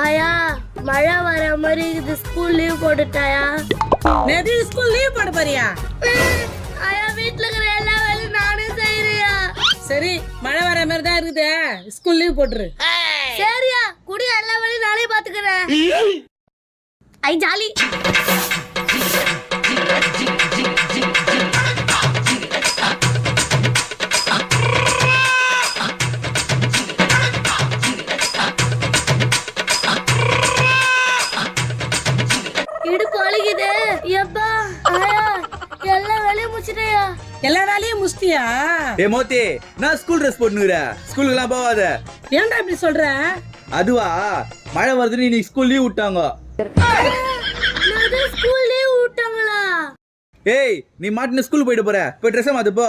ஆயா மழை வர மாதிரி இது ஸ்கூல் லீவ் போட்டுட்டாயா? நேத்து ஸ்கூல் லீவ் போட போறியா? ஆயா வீட்ல இருக்கிற எல்லா வேலையும் நானே செய்யறியா? சரி மழை வர மாதிரி தான் இருக்குது, ஸ்கூல் லீவ் போட்டுரு. சரியா குடி எல்லா வேலையும் நானே பாத்துக்கிறேன். ஐ ஜாலி. இடுப்பு வலிக்குது எப்பா. ஆயா எல்லா வேலையும் முடிச்சிட்டயா? எல்லா வேலையும் முடிச்சிட்டியா? ஏ மோத்தி, நான் ஸ்கூல் ட்ரெஸ் போட்டுனுற, ஸ்கூலுக்கு எல்லாம் போவாத. ஏன்டா இப்படி சொல்ற? அதுவா, மழை வருதுன்னு இன்னைக்கு ஸ்கூல் லீவ் விட்டாங்க. ஸ்கூல் லீவ் விட்டாங்களா? ஏய், நீ மாட்டின ஸ்கூல் போயிட்டு போற, போய் ட்ரெஸ் மாத்து போ.